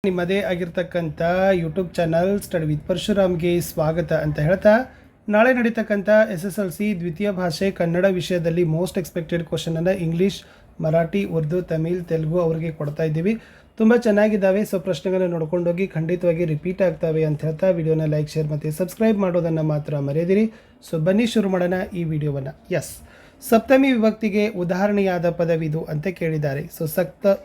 ನಿಮ್ಮದೇ ಆಗಿರ್ತಕ್ಕಂಥ YouTube channel study with ಪರಶುರಾಮ್ಗೆ ಸ್ವಾಗತ ಅಂತ ಹೇಳ್ತಾ, ನಾಳೆ ನಡೀತಕ್ಕಂಥ SSLC ದ್ವಿತೀಯ ಭಾಷೆ ಕನ್ನಡ ವಿಷಯದಲ್ಲಿ ಮೋಸ್ಟ್ ಎಕ್ಸ್ಪೆಕ್ಟೆಡ್ ಕ್ವಶನನ್ನು ಇಂಗ್ಲೀಷ್, ಮರಾಠಿ, ಉರ್ದು, ತಮಿಳ್, ತೆಲುಗು ಅವರಿಗೆ ಕೊಡ್ತಾ ಇದ್ದೀವಿ. ತುಂಬ ಚೆನ್ನಾಗಿದ್ದಾವೆ. ಸೊ ಪ್ರಶ್ನೆಗಳನ್ನು ನೋಡ್ಕೊಂಡೋಗಿ ಖಂಡಿತವಾಗಿ ರಿಪೀಟ್ ಆಗ್ತವೆ ಅಂತ ಹೇಳ್ತಾ ವಿಡಿಯೋನ ಲೈಕ್, ಶೇರ್ ಮತ್ತು ಸಬ್ಸ್ಕ್ರೈಬ್ ಮಾಡೋದನ್ನು ಮಾತ್ರ ಮರೆಯದಿರಿ. ಸೊ ಬನ್ನಿ ಶುರು ಮಾಡೋಣ ಈ ವಿಡಿಯೋವನ್ನು. ಸಪ್ತಮಿ ವಿಭಕ್ತಿಗೆ ಉದಾಹರಣೆಯಾದ ಪದವಿದು ಅಂತ ಕೇಳಿದ್ದಾರೆ. ಸೊ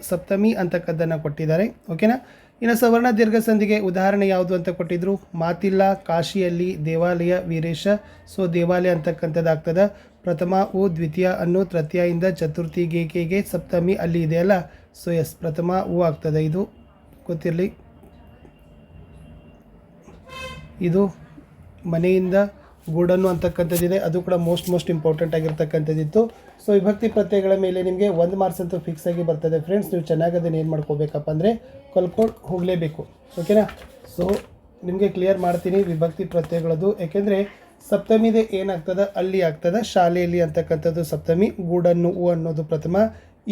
ಸಪ್ತಮಿ ಅಂತಕ್ಕದ್ದನ್ನು ಕೊಟ್ಟಿದ್ದಾರೆ. ಓಕೆನಾ. ಇನ್ನು ಸವರ್ಣ ದೀರ್ಘ ಸಂಧಿಗೆ ಉದಾಹರಣೆ ಯಾವುದು ಅಂತ ಕೊಟ್ಟಿದ್ರು. ಮಾತಿಲ್ಲ, ಕಾಶಿಯಲ್ಲಿ, ದೇವಾಲಯ, ವೀರೇಶ. ಸೊ ದೇವಾಲಯ ಅಂತಕ್ಕಂಥದ್ದಾಗ್ತದೆ. ಪ್ರಥಮ ಉ, ದ್ವಿತೀಯ ಅನ್ನು, ತೃತೀಯಿಂದ ಚತುರ್ಥಿ ಗೆ ಸಪ್ತಮಿ ಅಲ್ಲಿ ಇದೆಯಲ್ಲ. ಸೊ ಪ್ರಥಮ ಉ ಆಗ್ತದೆ. ಇದು ಗೊತ್ತಿರಲಿ. ಇದು ಮನೆಯಿಂದ ಗೂಡನ್ನು ಅಂತಕ್ಕಂಥದ್ದಿದೆ. ಅದು ಕೂಡ ಮೋಸ್ಟ್ ಇಂಪಾರ್ಟೆಂಟ್ ಆಗಿರ್ತಕ್ಕಂಥದ್ದಿತ್ತು. ಸೊ ವಿಭಕ್ತಿ ಪ್ರತ್ಯಯಗಳ ಮೇಲೆ ನಿಮಗೆ 1 ಮಾರ್ಕ್ಸ್ ಅಂತೂ ಫಿಕ್ಸ್ ಆಗಿ ಬರ್ತದೆ ಫ್ರೆಂಡ್ಸ್. ನೀವು ಚೆನ್ನಾಗಿ ಅದನ್ನು ಏನು ಮಾಡ್ಕೋಬೇಕಪ್ಪ ಅಂದರೆ ಕಲ್ಕೊಂಡು ಹೋಗಲೇಬೇಕು. ಓಕೆನಾ. ಸೊ ನಿಮಗೆ ಕ್ಲಿಯರ್ ಮಾಡ್ತೀನಿ ವಿಭಕ್ತಿ ಪ್ರತ್ಯಯಗಳದ್ದು. ಯಾಕೆಂದರೆ ಸಪ್ತಮಿದೆ ಏನಾಗ್ತದೆ ಅಲ್ಲಿ ಆಗ್ತದೆ. ಶಾಲೆಯಲ್ಲಿ ಅಂತಕ್ಕಂಥದ್ದು ಸಪ್ತಮಿ. ಗೂಡನ್ನು ಉ ಅನ್ನೋದು ಪ್ರಥಮ.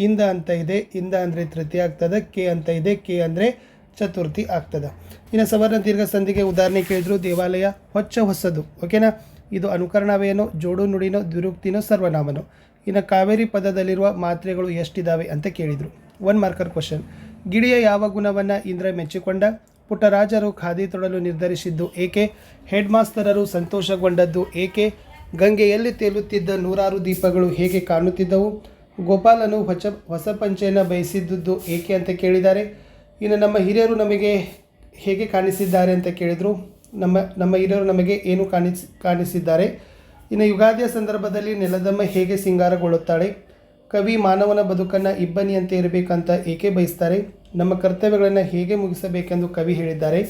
ಇಂದ ಅಂತ ಇದೆ. ಇಂದ ಅಂದರೆ ತೃತೀಯ ಆಗ್ತದೆ. ಕೆ ಅಂತ ಇದೆ. ಕೆ ಅಂದರೆ ಚತುರ್ಥಿ ಆಗ್ತದೆ. ಇನ್ನು ಸವರ್ಣ ದೀರ್ಘ ಸಂಧಿಗೆ ಉದಾಹರಣೆ ಕೇಳಿದ್ರು. ದೇವಾಲಯ ಹೊಸದು. ಓಕೆನಾ. ಇದು ಅನುಕರಣವೇನೋ, ಜೋಡು ನುಡಿನೋ, ದ್ವಿರುಕ್ತಿನೋ, ಸರ್ವನಾಮನೋ. ಇನ್ನು ಕಾವೇರಿ ಪದದಲ್ಲಿರುವ ಮಾತ್ರೆಗಳು ಎಷ್ಟಿದ್ದಾವೆ ಅಂತ ಕೇಳಿದರು. 1 ಮಾರ್ಕರ್ ಕ್ವಶನ್. ಗಿಳಿಯ ಯಾವ ಗುಣವನ್ನು ಇಂದ್ರ ಮೆಚ್ಚಿಕೊಂಡ? ಪುಟ್ಟರಾಜರು ಖಾದಿ ತೊಡಲು ನಿರ್ಧರಿಸಿದ್ದು ಏಕೆ? ಹೆಡ್ ಮಾಸ್ತರರು ಸಂತೋಷಗೊಂಡದ್ದು ಏಕೆ? ಗಂಗೆಯಲ್ಲಿ ತೇಲುತ್ತಿದ್ದ 100 ದೀಪಗಳು ಹೇಗೆ ಕಾಣುತ್ತಿದ್ದವು? ಗೋಪಾಲನು ಹೊಸ ಪಂಚೆಯನ್ನು ಬಯಸಿದ್ದುದು ಏಕೆ ಅಂತ ಕೇಳಿದ್ದಾರೆ. ಇನ್ನು ನಮ್ಮ ಹಿರಿಯರು ನಮಗೆ ಹೇಗೆ ಕಾಣಿಸಿದ್ದಾರೆ ಅಂತ ಕೇಳಿದರು. ನಮ್ಮ ಹಿರಿಯರು ನಮಗೆ ಏನು ಕಾಣಿಸಿದ್ದಾರೆ. ಇನ್ನು ಯುಗಾದಿಯ ಸಂದರ್ಭದಲ್ಲಿ ನೆಲದಮ್ಮ ಹೇಗೆ ಸಿಂಗಾರಗೊಳ್ಳುತ್ತಾಳೆ? ಕವಿ ಮಾನವನ ಬದುಕನ್ನು ಇಬ್ಬನಿಯಂತೆ ಇರಬೇಕಂತ ಏಕೆ ಬಯಸ್ತಾರೆ? ನಮ್ಮ ಕರ್ತವ್ಯಗಳನ್ನು ಹೇಗೆ ಮುಗಿಸಬೇಕೆಂದು ಕವಿ ಹೇಳಿದ್ದಾರೆ.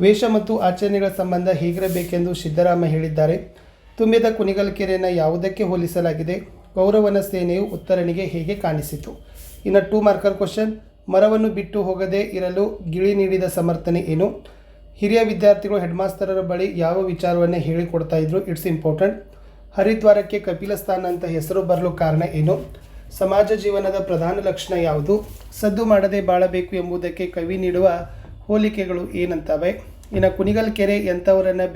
ವೇಷ ಮತ್ತು ಆಚರಣೆಗಳ ಸಂಬಂಧ ಹೇಗಿರಬೇಕೆಂದು ಸಿದ್ದರಾಮ ಹೇಳಿದ್ದಾರೆ. ತುಂಬಿದ ಕುಣಿಗಲ್ ಕೆರೆಯನ್ನು ಯಾವುದಕ್ಕೆ ಹೋಲಿಸಲಾಗಿದೆ? ಕೌರವನ ಸೇನೆಯು ಉತ್ತರನಿಗೆ ಹೇಗೆ ಕಾಣಿಸಿತು? ಇನ್ನು 2 ಮಾರ್ಕರ್ ಕ್ವಶನ್. ಮರವನ್ನು ಬಿಟ್ಟು ಹೋಗದೆ ಇರಲು ಗಿಳಿ ನೀಡಿದ ಸಮರ್ಥನೆ ಏನು? ಹಿರಿಯ ವಿದ್ಯಾರ್ಥಿಗಳು ಹೆಡ್ ಮಾಸ್ತರರ ಬಳಿ ಯಾವ ವಿಚಾರವನ್ನು ಹೇಳಿಕೊಡ್ತಾ ಇದ್ರು? It's important. ಹರಿದ್ವಾರಕ್ಕೆ ಕಪಿಲ ಸ್ಥಾನ ಅಂತ ಹೆಸರು ಬರಲು ಕಾರಣ ಏನು? ಸಮಾಜ ಜೀವನದ ಪ್ರಧಾನ ಲಕ್ಷಣ ಯಾವುದು? ಸದ್ದು ಮಾಡದೆ ಬಾಳಬೇಕು ಎಂಬುದಕ್ಕೆ ಕವಿ ನೀಡುವ ಹೋಲಿಕೆಗಳು ಏನಂತವೆ? ಇನ್ನು ಕುಣಿಗಲ್ ಕೆರೆ ಎಂಥವರನ್ನು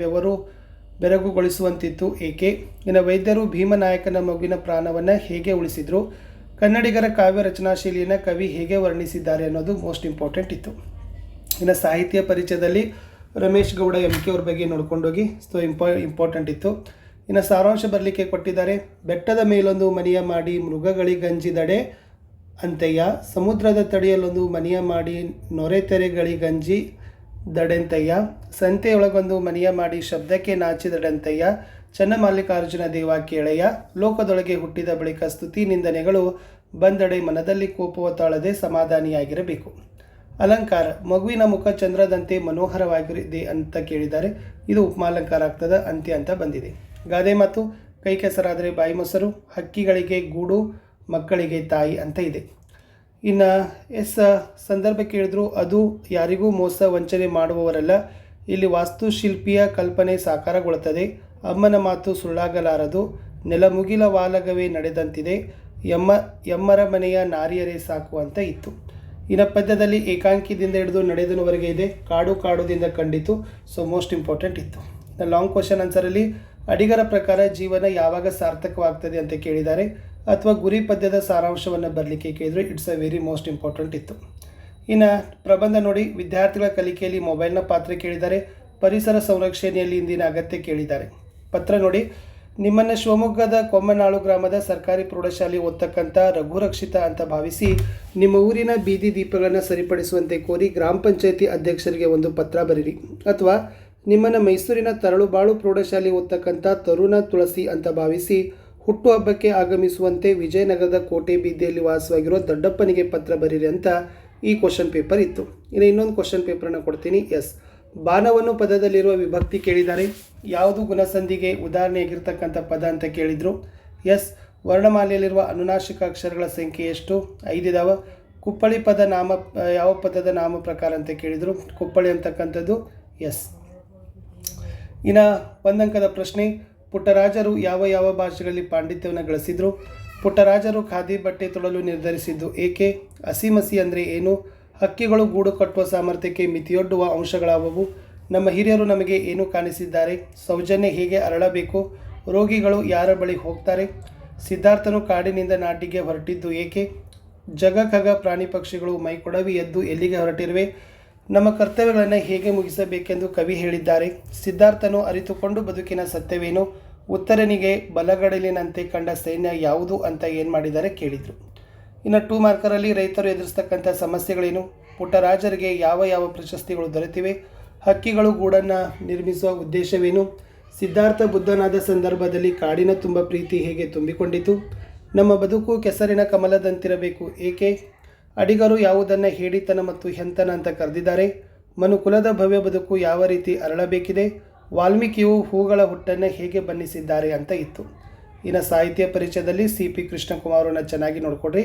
ಬೆರಗುಗೊಳಿಸುವಂತಿತ್ತು ಏಕೆ? ಇನ್ನು ವೈದ್ಯರು ಭೀಮನಾಯಕನ ಮಗುವಿನ ಪ್ರಾಣವನ್ನು ಹೇಗೆ ಉಳಿಸಿದರು? ಕನ್ನಡಿಗರ ಕಾವ್ಯ ರಚನಾ ಶೈಲಿಯನ್ನು ಕವಿ ಹೇಗೆ ವರ್ಣಿಸಿದ್ದಾರೆ ಅನ್ನೋದು ಮೋಸ್ಟ್ ಇಂಪಾರ್ಟೆಂಟ್ ಇತ್ತು. ಇನ್ನು ಸಾಹಿತ್ಯ ಪರಿಚಯದಲ್ಲಿ ರಮೇಶ್ ಗೌಡ MK ಅವ್ರ ಬಗ್ಗೆ ನೋಡ್ಕೊಂಡೋಗಿ. ಸೊ ಇಂಪಾರ್ಟೆಂಟ್ ಇತ್ತು. ಇನ್ನು ಸಾರಾಂಶ ಬರಲಿಕ್ಕೆ ಕೊಟ್ಟಿದ್ದಾರೆ. ಬೆಟ್ಟದ ಮೇಲೊಂದು ಮನೆಯ ಮಾಡಿ ಮೃಗಗಳಿಗಂಜಿದಡೆ ಅಂತಯ್ಯ, ಸಮುದ್ರದ ತಡಿಯಲ್ಲೊಂದು ಮನೆಯ ಮಾಡಿ ನೊರೆತೆರೆಗಳಿಗಂಜಿ ದಡೆಂತಯ್ಯ, ಸಂತೆಯೊಳಗೊಂದು ಮನೆಯ ಮಾಡಿ ಶಬ್ದಕ್ಕೆ ನಾಚಿದಡೆಂತಯ್ಯ, ಚನ್ನಮಲ್ಲಿಕಾರ್ಜುನ ದೇವ ಕೇಳೆಯ, ಲೋಕದೊಳಗೆ ಹುಟ್ಟಿದ ಬಳಿಕ ಸ್ತುತಿ ನಿಂದನೆಗಳು ಬಂದಡೆ ಮನದಲ್ಲಿ ಕೋಪವ ತಾಳದೆ ಸಮಾಧಾನಿಯಾಗಿರಬೇಕು. ಅಲಂಕಾರ. ಮಗುವಿನ ಮುಖ ಚಂದ್ರದಂತೆ ಮನೋಹರವಾಗಿದೆ ಅಂತ ಕೇಳಿದ್ದಾರೆ. ಇದು ಉಪಮಾಲಂಕಾರ ಆಗ್ತದೆ. ಅಂತ್ಯ ಅಂತ ಬಂದಿದೆ. ಗಾದೆ ಮಾತು. ಕೈ ಕೆಸರಾದರೆ ಬಾಯಿ ಮೊಸರು, ಹಕ್ಕಿಗಳಿಗೆ ಗೂಡು, ಮಕ್ಕಳಿಗೆ ತಾಯಿ ಅಂತ ಇದೆ. ಇನ್ನು ಸಂದರ್ಭ ಕೇಳಿದ್ರು. ಅದು ಯಾರಿಗೂ ಮೋಸ ವಂಚನೆ ಮಾಡುವವರಲ್ಲ. ಇಲ್ಲಿ ವಾಸ್ತುಶಿಲ್ಪಿಯ ಕಲ್ಪನೆ ಸಾಕಾರಗೊಳ್ಳುತ್ತದೆ. ಅಮ್ಮನ ಮಾತು ಸುಳ್ಳಾಗಲಾರದು. ನೆಲಮುಗಿಲ ವಾಲಗವೇ ನಡೆದಂತಿದೆ. ಎಮ್ಮರ ಮನೆಯ ನಾರಿಯರೇ ಸಾಕು ಅಂತ ಇತ್ತು. ಇನ್ನು ಪದ್ಯದಲ್ಲಿ ಏಕಾಂಕಿದಿಂದ ಹಿಡಿದು ನಡೆದನವರೆಗೆ ಇದೆ. ಕಾಡುದಿಂದ ಕಂಡಿತು. ಸೊ ಮೋಸ್ಟ್ ಇಂಪಾರ್ಟೆಂಟ್ ಇತ್ತು. ಇನ್ನು ಲಾಂಗ್ ಕ್ವಶನ್ ಆನ್ಸರಲ್ಲಿ ಅಡಿಗರ ಪ್ರಕಾರ ಜೀವನ ಯಾವಾಗ ಸಾರ್ಥಕವಾಗ್ತದೆ ಅಂತ ಕೇಳಿದ್ದಾರೆ. ಅಥವಾ ಗುರಿ ಪದ್ಯದ ಸಾರಾಂಶವನ್ನು ಬರಲಿಕ್ಕೆ ಕೇಳಿದರೆ. It's a very most important ಇತ್ತು. ಇನ್ನು ಪ್ರಬಂಧ ನೋಡಿ. ವಿದ್ಯಾರ್ಥಿಗಳ ಕಲಿಕೆಯಲ್ಲಿ ಮೊಬೈಲ್ನ ಪಾತ್ರ ಕೇಳಿದ್ದಾರೆ. ಪರಿಸರ ಸಂರಕ್ಷಣೆಯಲ್ಲಿ ಇಂದಿನ ಅಗತ್ಯ ಕೇಳಿದ್ದಾರೆ. ಪತ್ರ ನೋಡಿ. ನಿಮ್ಮನ್ನು ಶಿವಮೊಗ್ಗದ ಕೊಮ್ಮನಾಳು ಗ್ರಾಮದ ಸರ್ಕಾರಿ ಪ್ರೌಢಶಾಲೆ ಓದ್ತಕ್ಕಂಥ ರಘುರಕ್ಷಿತ ಅಂತ ಭಾವಿಸಿ ನಿಮ್ಮ ಊರಿನ ಬೀದಿ ದೀಪಗಳನ್ನು ಸರಿಪಡಿಸುವಂತೆ ಕೋರಿ ಗ್ರಾಮ ಪಂಚಾಯತಿ ಅಧ್ಯಕ್ಷರಿಗೆ ಒಂದು ಪತ್ರ ಬರೀರಿ. ಅಥವಾ ನಿಮ್ಮನ್ನು ಮೈಸೂರಿನ ತರಳುಬಾಳು ಪ್ರೌಢಶಾಲೆ ಓದ್ತಕ್ಕಂಥ ತರುಣ ತುಳಸಿ ಅಂತ ಭಾವಿಸಿ ಹುಟ್ಟುಹಬ್ಬಕ್ಕೆ ಆಗಮಿಸುವಂತೆ ವಿಜಯನಗರದ ಕೋಟೆ ಬೀದಿಯಲ್ಲಿ ವಾಸವಾಗಿರೋ ದೊಡ್ಡಪ್ಪನಿಗೆ ಪತ್ರ ಬರೀರಿ ಅಂತ ಈ ಕ್ವಶನ್ ಪೇಪರ್ ಇತ್ತು. ಇನ್ನು ಇನ್ನೊಂದು ಕ್ವಶನ್ ಪೇಪರನ್ನು ಕೊಡ್ತೀನಿ. ಬಾಣವನ್ನು ಪದದಲ್ಲಿರುವ ವಿಭಕ್ತಿ ಕೇಳಿದ್ದಾರೆ. ಯಾವುದು ಗುಣಸಂಧಿಗೆ ಉದಾಹರಣೆಯಾಗಿರ್ತಕ್ಕಂಥ ಪದ ಅಂತ ಕೇಳಿದರು. ವರ್ಣಮಾಲೆಯಲ್ಲಿರುವ ಅನುನಾಸಿಕ ಅಕ್ಷರಗಳ ಸಂಖ್ಯೆ ಎಷ್ಟು? 5 ಇದಾವೆ. ಕುಪ್ಪಳಿ ಪದ ಯಾವ ಪದದ ನಾಮ ಪ್ರಕಾರ ಅಂತ ಕೇಳಿದರು. ಕುಪ್ಪಳಿ ಅಂತಕ್ಕಂಥದ್ದು. ಇನ್ನು 1 ಅಂಕದ ಪ್ರಶ್ನೆ. ಪುಟ್ಟರಾಜರು ಯಾವ ಭಾಷೆಗಳಲ್ಲಿ ಪಾಂಡಿತ್ಯವನ್ನು ಗಳಿಸಿದರು? ಪುಟ್ಟರಾಜರು ಖಾದಿ ಬಟ್ಟೆ ತೊಡಲು ನಿರ್ಧರಿಸಿದ್ದು ಏಕೆ? ಹಸಿಮಸಿ ಅಂದರೆ ಏನು? ಹಕ್ಕಿಗಳು ಗೂಡು ಕಟ್ಟುವ ಸಾಮರ್ಥ್ಯಕ್ಕೆ ಮಿತಿಯೊಡ್ಡುವ ಅಂಶಗಳಾವುವು? ನಮ್ಮ ಹಿರಿಯರು ನಮಗೆ ಏನು ಕಾಣಿಸಿದ್ದಾರೆ? ಸೌಜನ್ಯ ಹೇಗೆ ಅರಳಬೇಕು? ರೋಗಿಗಳು ಯಾರ ಬಳಿ ಹೋಗ್ತಾರೆ? ಸಿದ್ಧಾರ್ಥನು ಕಾಡಿನಿಂದ ನಾಟಿಗೆ ಹೊರಟಿದ್ದು ಏಕೆ? ಜಗ ಖಗ ಪ್ರಾಣಿ ಪಕ್ಷಿಗಳು ಮೈಕೊಡವಿ ಎದ್ದು ಎಲ್ಲಿಗೆ ಹೊರಟಿರುವೆ? ನಮ್ಮ ಕರ್ತವ್ಯಗಳನ್ನು ಹೇಗೆ ಮುಗಿಸಬೇಕೆಂದು ಕವಿ ಹೇಳಿದ್ದಾರೆ? ಸಿದ್ಧಾರ್ಥನು ಅರಿತುಕೊಂಡು ಬದುಕಿನ ಸತ್ಯವೇನು? ಉತ್ತರನಿಗೆ ಬಲಗಡಲಿನಂತೆ ಕಂಡ ಸೈನ್ಯ ಯಾವುದು ಅಂತ ಏನು ಮಾಡಿದ್ದಾರೆ ಕೇಳಿದರು. ಇನ್ನು 2 ಮಾರ್ಕರಲ್ಲಿ ರೈತರು ಎದುರಿಸ್ತಕ್ಕಂಥ ಸಮಸ್ಯೆಗಳೇನು? ಪುಟ್ಟರಾಜರಿಗೆ ಯಾವ ಯಾವ ಪ್ರಶಸ್ತಿಗಳು ದೊರೆತಿವೆ? ಹಕ್ಕಿಗಳು ಗೂಡನ್ನು ನಿರ್ಮಿಸುವ ಉದ್ದೇಶವೇನು? ಸಿದ್ಧಾರ್ಥ ಬುದ್ಧನಾದ ಸಂದರ್ಭದಲ್ಲಿ ಕಾಡಿನ ತುಂಬ ಪ್ರೀತಿ ಹೇಗೆ ತುಂಬಿಕೊಂಡಿತು? ನಮ್ಮ ಬದುಕು ಕೆಸರಿನ ಕಮಲದಂತಿರಬೇಕು ಏಕೆ? ಅಡಿಗರು ಯಾವುದನ್ನು ಹೇಡಿತನ ಮತ್ತು ಹೆಂತನ ಅಂತ ಕರೆದಿದ್ದಾರೆ? ಮನುಕುಲದ ಭವ್ಯ ಬದುಕು ಯಾವ ರೀತಿ ಅರಳಬೇಕಿದೆ? ವಾಲ್ಮೀಕಿಯು ಹೂಗಳ ಹುಟ್ಟನ್ನು ಹೇಗೆ ಬಣ್ಣಿಸಿದ್ದಾರೆ ಅಂತ ಇತ್ತು. ಇನ್ನು ಸಾಹಿತ್ಯ ಪರಿಚಯದಲ್ಲಿ CP ಕೃಷ್ಣಕುಮಾರನ್ನ ಚೆನ್ನಾಗಿ ನೋಡ್ಕೊಡ್ರಿ.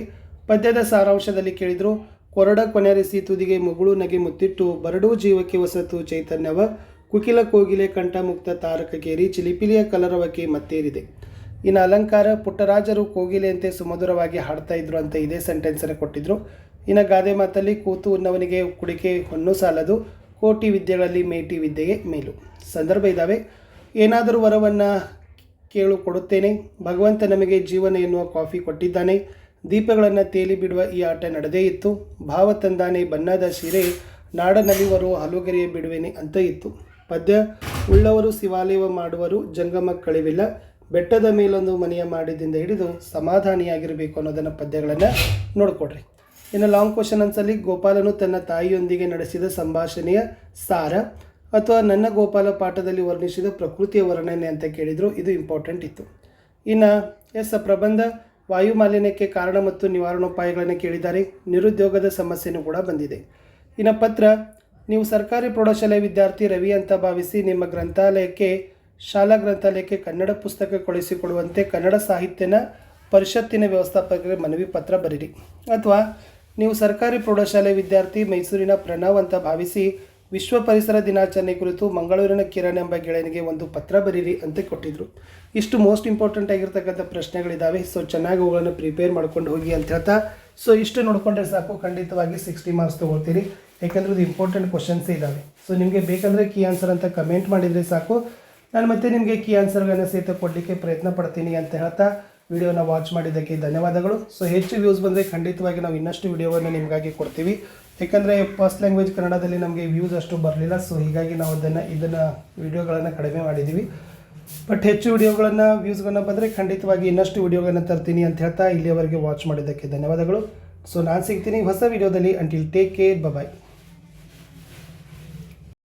ಪದ್ಯದ ಸಾರಾಂಶದಲ್ಲಿ ಕೇಳಿದರು, ಕೊರಡ ಕೊನೆರಿಸಿ ತುದಿಗೆ ಮುಗುಳು ನಗೆ ಮುತ್ತಿಟ್ಟು ಬರಡೂ ಜೀವಕ್ಕೆ ಹೊಸತು ಚೈತನ್ಯವ ಕುಕಿಲ ಕೋಗಿಲೆ ಕಂಠ ಮುಕ್ತ ತಾರಕಕೇರಿ ಚಿಲಿಪಿಲಿಯ ಕಲರವಕ್ಕೆ ಮತ್ತೇರಿದೆ. ಇನ್ನು ಅಲಂಕಾರ, ಪುಟ್ಟರಾಜರು ಕೋಗಿಲೆಯಂತೆ ಸುಮಧುರವಾಗಿ ಹಾಡ್ತಾ ಇದ್ರು ಅಂತ ಇದೇ ಸೆಂಟೆನ್ಸನ್ನು ಕೊಟ್ಟಿದ್ರು. ಇನ್ನು ಗಾದೆ ಮಾತಲ್ಲಿ ಕೂತು ಉಣ್ಣವನಿಗೆ ಕುಡಿಕೆ ಹೊನ್ನು ಸಾಲದು, ಕೋಟಿ ವಿದ್ಯೆಗಳಲ್ಲಿ ಮೇಟಿ ವಿದ್ಯೆಗೆ ಮೇಲು. ಸಂದರ್ಭ ಇದ್ದಾವೆ. ಏನಾದರೂ ವರವನ್ನು ಕೇಳು ಕೊಡುತ್ತೇನೆ, ಭಗವಂತ ನಮಗೆ ಜೀವನ ಎನ್ನುವ ಕಾಫಿ ಕೊಟ್ಟಿದ್ದಾನೆ, ದೀಪಗಳನ್ನು ತೇಲಿ ಬಿಡುವ ಈ ಆಟ ನಡೆದೇ ಇತ್ತು, ಭಾವ ತಂದಾನೆ ಬಣ್ಣದ ಸೀರೆ ನಾಡನಲಿವರು ಹಲುಗೆರೆಯ ಬಿಡುವೆನೆ ಅಂತ ಇತ್ತು. ಪದ್ಯ, ಉಳ್ಳವರು ಶಿವಾಲಯವ ಮಾಡುವರು ಜಂಗಮ ಕಳಿವಿಲ್ಲ, ಬೆಟ್ಟದ ಮೇಲೊಂದು ಮನೆಯ ಮಾಡಿದಿಂದ ಹಿಡಿದು ಸಮಾಧಾನಿಯಾಗಿರಬೇಕು ಅನ್ನೋದನ್ನು ಪದ್ಯಗಳನ್ನು ನೋಡಿಕೊಡ್ರಿ. ಇನ್ನು ಲಾಂಗ್ ಕ್ವಶನ್ ಆನ್ಸರ್ಲಿ ಗೋಪಾಲನು ತನ್ನ ತಾಯಿಯೊಂದಿಗೆ ನಡೆಸಿದ ಸಂಭಾಷಣೆಯ ಸಾರ ಅಥವಾ ನನ್ನ ಗೋಪಾಲ ಪಾಠದಲ್ಲಿ ವರ್ಣಿಸಿದ ಪ್ರಕೃತಿಯ ವರ್ಣನೆ ಅಂತ ಕೇಳಿದರು. ಇದು ಇಂಪಾರ್ಟೆಂಟ್ ಇತ್ತು. ಇನ್ನು ಪ್ರಬಂಧ, ವಾಯು ಮಾಲಿನ್ಯಕ್ಕೆ ಕಾರಣ ಮತ್ತು ನಿವಾರಣೋಪಾಯಗಳನ್ನು ಕೇಳಿದ್ದಾರೆ. ನಿರುದ್ಯೋಗದ ಸಮಸ್ಯೆನೂ ಕೂಡ ಬಂದಿದೆ. ಇನ್ನು ಪತ್ರ, ನೀವು ಸರ್ಕಾರಿ ಪ್ರೌಢಶಾಲೆಯ ವಿದ್ಯಾರ್ಥಿ ರವಿ ಅಂತ ಭಾವಿಸಿ ನಿಮ್ಮ ಶಾಲಾ ಗ್ರಂಥಾಲಯಕ್ಕೆ ಕನ್ನಡ ಪುಸ್ತಕ ಕಳುಹಿಸಿಕೊಡುವಂತೆ ಕನ್ನಡ ಸಾಹಿತ್ಯನ ಪರಿಷತ್ತಿನ ವ್ಯವಸ್ಥಾಪಕರಿಗೆ ಮನವಿ ಪತ್ರ ಬರೀರಿ. ಅಥವಾ ನೀವು ಸರ್ಕಾರಿ ಪ್ರೌಢಶಾಲೆ ವಿದ್ಯಾರ್ಥಿ ಮೈಸೂರಿನ ಪ್ರಣವ್ ಅಂತ ಭಾವಿಸಿ ವಿಶ್ವ ಪರಿಸರ ದಿನಾಚರಣೆ ಕುರಿತು ಮಂಗಳೂರಿನ ಕಿರಣ್ ಎಂಬ ಗೆಳೆಯನಿಗೆ ಒಂದು ಪತ್ರ ಬರೀರಿ ಅಂತ ಕೊಟ್ಟಿದ್ದರು. ಇಷ್ಟು ಮೋಸ್ಟ್ ಇಂಪಾರ್ಟೆಂಟ್ ಆಗಿರ್ತಕ್ಕಂಥ ಪ್ರಶ್ನೆಗಳಿದ್ದಾವೆ. ಸೊ ಚೆನ್ನಾಗಿ ಅವುಗಳನ್ನು ಪ್ರಿಪೇರ್ ಮಾಡ್ಕೊಂಡು ಹೋಗಿ ಅಂತ ಹೇಳ್ತಾ, ಸೊ ಇಷ್ಟು ನೋಡಿಕೊಂಡ್ರೆ ಸಾಕು, ಖಂಡಿತವಾಗಿ 60 ಮಾರ್ಕ್ಸ್ ತೊಗೊಳ್ತೀರಿ. ಯಾಕೆಂದರೆ ಇದು ಇಂಪಾರ್ಟೆಂಟ್ ಕ್ವಶನ್ಸೇ ಇದ್ದಾವೆ. ಸೊ ನಿಮಗೆ ಬೇಕಂದರೆ ಕೀ ಆನ್ಸರ್ ಅಂತ ಕಮೆಂಟ್ ಮಾಡಿದರೆ ಸಾಕು, ನಾನು ಮತ್ತೆ ನಿಮಗೆ ಕೀ ಆನ್ಸರ್ಗಳನ್ನು ಸಹಿತ ಕೊಡಲಿಕ್ಕೆ ಪ್ರಯತ್ನ ಪಡ್ತೀನಿ ಅಂತ ಹೇಳ್ತಾ ವಿಡಿಯೋನ ವಾಚ್ ಮಾಡಿದ್ದಕ್ಕೆ ಧನ್ಯವಾದಗಳು. ಸೊ ಹೆಚ್ಚು ವ್ಯೂಸ್ ಬಂದರೆ ಖಂಡಿತವಾಗಿ ನಾವು ಇನ್ನಷ್ಟು ವಿಡಿಯೋವನ್ನು ನಿಮಗಾಗಿ ಕೊಡ್ತೀವಿ. ಯಾಕಂದರೆ ಫಸ್ಟ್ ಲ್ಯಾಂಗ್ವೇಜ್ ಕನ್ನಡದಲ್ಲಿ ನಮಗೆ ವ್ಯೂಸ್ ಅಷ್ಟು ಬರಲಿಲ್ಲ. ಸೊ ಹೀಗಾಗಿ ನಾವು ಇದನ್ನು ವಿಡಿಯೋಗಳನ್ನು ಕಡಿಮೆ ಮಾಡಿದ್ದೀವಿ. ಬಟ್ ಹೆಚ್ಚು ವಿಡಿಯೋಗಳನ್ನು ವ್ಯೂಸ್ಗಳನ್ನು ಬಂದರೆ ಖಂಡಿತವಾಗಿ ಇನ್ನಷ್ಟು ವಿಡಿಯೋಗಳನ್ನು ತರ್ತೀನಿ ಅಂತ ಹೇಳ್ತಾ ಇಲ್ಲಿಯವರೆಗೆ ವಾಚ್ ಮಾಡಿದ್ದಕ್ಕೆ ಧನ್ಯವಾದಗಳು. ಸೊ ನಾನು ಸಿಗ್ತೀನಿ ಹೊಸ ವಿಡಿಯೋದಲ್ಲಿ. ಅಂಟಿಲ್ ಟೇಕ್ ಕೇರ್, ಬಾಯ್.